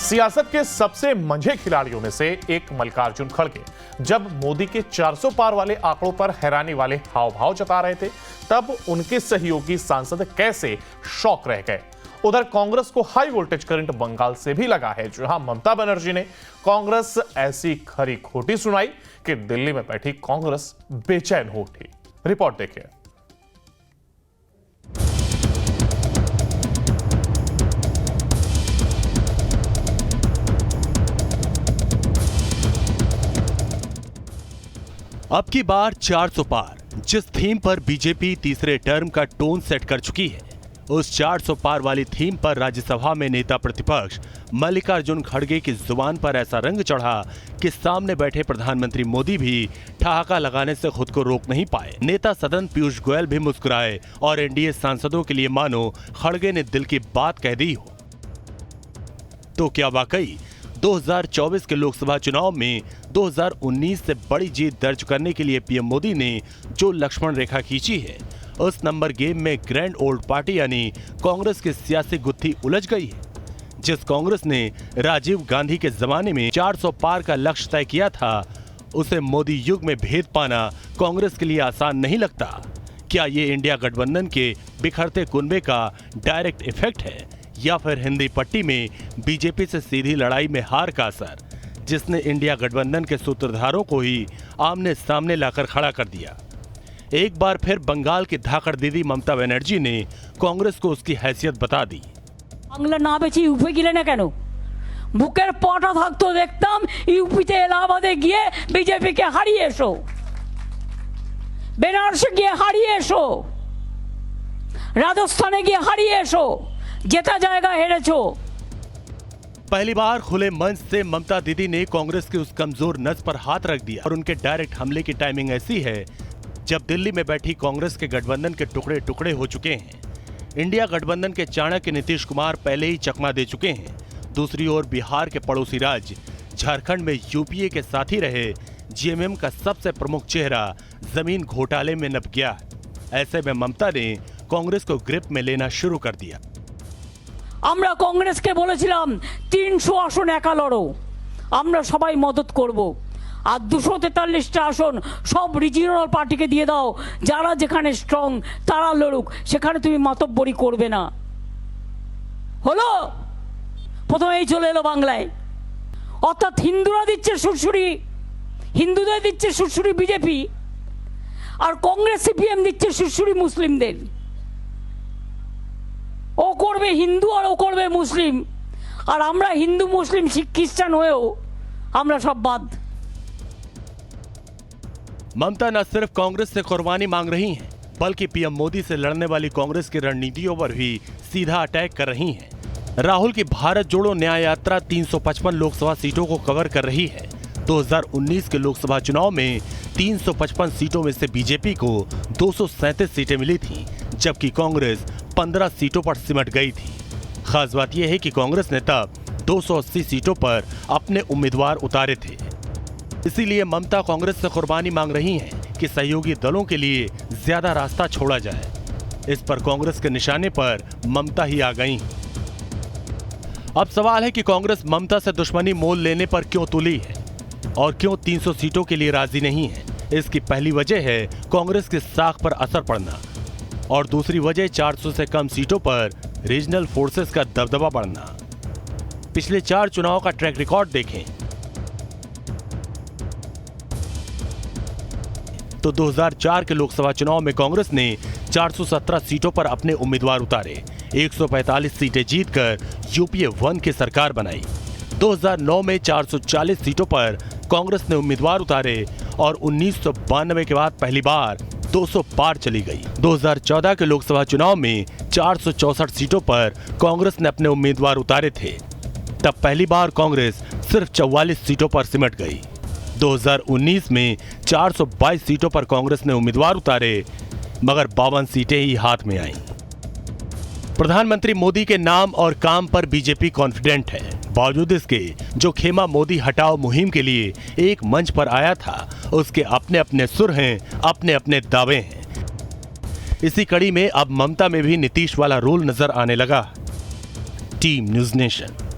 सियासत के सबसे मंझे खिलाड़ियों में से एक मल्लिकार्जुन खड़गे जब मोदी के 400 पार वाले आंकड़ों पर हैरानी वाले हाव भाव जता रहे थे, तब उनके सहयोगी सांसद कैसे शॉक रह गए। उधर कांग्रेस को हाई वोल्टेज करंट बंगाल से भी लगा है, जहां ममता बनर्जी ने कांग्रेस ऐसी खरी खोटी सुनाई कि दिल्ली में बैठी कांग्रेस बेचैन हो उठी। रिपोर्ट देखिए। अब की बार 400 पार, जिस थीम पर बीजेपी तीसरे टर्म का टोन सेट कर चुकी है, उस 400 पार वाली थीम पर राज्यसभा में नेता प्रतिपक्ष मल्लिकार्जुन खड़गे की जुबान पर ऐसा रंग चढ़ा कि सामने बैठे प्रधानमंत्री मोदी भी ठहाका लगाने से खुद को रोक नहीं पाए। नेता सदन पीयूष गोयल भी मुस्कुराए और एनडीए सांसदों के लिए मानो खड़गे ने दिल की बात कह दी हो। तो क्या वाकई 2024 के लोकसभा चुनाव में 2019 से बड़ी जीत दर्ज करने के लिए पीएम मोदी ने जो लक्ष्मण रेखा खींची है, उस नंबर गेम में ग्रैंड ओल्ड पार्टी यानी कांग्रेस की सियासी गुत्थी उलझ गई है। जिस कांग्रेस ने राजीव गांधी के जमाने में 400 पार का लक्ष्य तय किया था, उसे मोदी युग में भेद पाना कांग्रेस के लिए आसान नहीं लगता। क्या ये इंडिया गठबंधन के बिखरते कुनबे का डायरेक्ट इफेक्ट है, या फिर हिंदी पट्टी में बीजेपी से सीधी लड़ाई में हार का असर, जिसने इंडिया गठबंधन के सूत्रधारों को ही आमने सामने लाकर खड़ा कर दिया। एक बार फिर बंगाल की धाकड़ दीदी ममता बनर्जी ने कांग्रेस को उसकी हैसियत बता दी। বাংলা না বেশি ইউপি গেলে না কেন? বুকের পটা থাকতো দেখতাম ইউপিতে এলাহাবাদে গিয়ে বিজেপিকে হারিয়ে এসো, বেনারসে গিয়ে হারিয়ে এসো, রাজস্থানে গিয়ে হারিয়ে এসো, जेता जाएगा हेरेछो। पहली बार खुले मंच से ममता दीदी ने कांग्रेस के उस कमजोर नस पर हाथ रख दिया और उनके डायरेक्ट हमले की टाइमिंग ऐसी है जब दिल्ली में बैठी कांग्रेस के गठबंधन के टुकड़े टुकड़े हो चुके हैं। इंडिया गठबंधन के चाणक्य नीतीश कुमार पहले ही चकमा दे चुके हैं। दूसरी ओर बिहार के पड़ोसी राज्य झारखंड में यूपीए के साथी रहे जीएमएम का सबसे प्रमुख चेहरा जमीन घोटाले में नप गया। ऐसे में ममता ने कांग्रेस को ग्रिप में लेना शुरू कर दिया। আমরা কংগ্রেসকে বলেছিলাম 300 আসন একা লড়ো, আমরা সবাই মদত করব, আর 243টা আসন সব রিজিওনাল পার্টিকে দিয়ে দাও, যারা যেখানে স্ট্রং তারা লড়ুক, সেখানে তুমি মাতব্বরি করবে না। হলো প্রথমেই চলে এলো বাংলায়, অর্থাৎ হিন্দুরা দিচ্ছে সুরসুরি, হিন্দুদের দিচ্ছে সুরসুরি বিজেপি, আর কংগ্রেস সিপিএম দিচ্ছে সুরসুরি মুসলিমদের। ও করবে হিন্দু আর ও করবে মুসলিম, আর আমরা হিন্দু মুসলিম শিখ খ্রিস্টান হয়েও আমরা সব বাদ। ममता न सिर्फ कांग्रेस से कुर्बानी मांग रही हैं, बल्कि पीएम मोदी से लड़ने वाली कांग्रेस की रणनीतियों पर भी सीधा अटैक कर रही हैं। राहुल की भारत जोड़ो न्याय यात्रा 355 लोकसभा सीटों को कवर कर रही है। 2019 के लोकसभा चुनाव में 355 सीटों में से बीजेपी को 237 सीटें मिली थी, जबकि कांग्रेस 15 सीटों पर सिमट गई थी। खास बात यह है कि कांग्रेस ने तब 280 सीटों पर अपने उम्मीदवार उतारे थे। इसीलिए ममता कांग्रेस से कुर्बानी मांग रही हैं कि सहयोगी दलों के लिए ज्यादा रास्ता छोड़ा जाए। इस पर कांग्रेस के निशाने पर ममता ही आ गई। अब सवाल है कि कांग्रेस ममता से दुश्मनी मोल लेने पर क्यों तुली है और क्यों 300 सीटों के लिए राजी नहीं है। इसकी पहली वजह है कांग्रेस की साख पर असर पड़ना, और दूसरी वजह 400 से कम सीटों पर रीजनल फोर्सेस का दबदबा बढ़ना। पिछले 4 चुनाव का ट्रैक रिकॉर्ड देखें तो 2004 के लोकसभा चुनाव में कांग्रेस ने 417 सीटों पर अपने उम्मीदवार उतारे, 145 सीटें जीतकर यूपीए 1 की सरकार बनाई। 2009 में 440 सीटों पर कांग्रेस ने उम्मीदवार उतारे और 1992 के बाद पहली बार 200 पार चली गई। 2014 के लोकसभा चुनाव में 464 सीटों पर कांग्रेस ने अपने उम्मीदवार उतारे थे। तब पहली बार कांग्रेस सिर्फ 44 सीटों पर सिमट गई। 2019 में 422 सीटों पर कांग्रेस ने उम्मीदवार उतारे, मगर 52 सीटें ही हाथ में आईं। प्रधानमंत्री मोदी के नाम और काम पर बीजेपी कॉन्फिडेंट है। बावजूद इसके जो खेमा मोदी हटाओ मुहिम के लिए एक मंच पर आया था, उसके अपने अपने सुर हैं, अपने अपने दावे हैं। इसी कड़ी में अब ममता में भी नीतीश वाला रोल नजर आने लगा। Team news nation.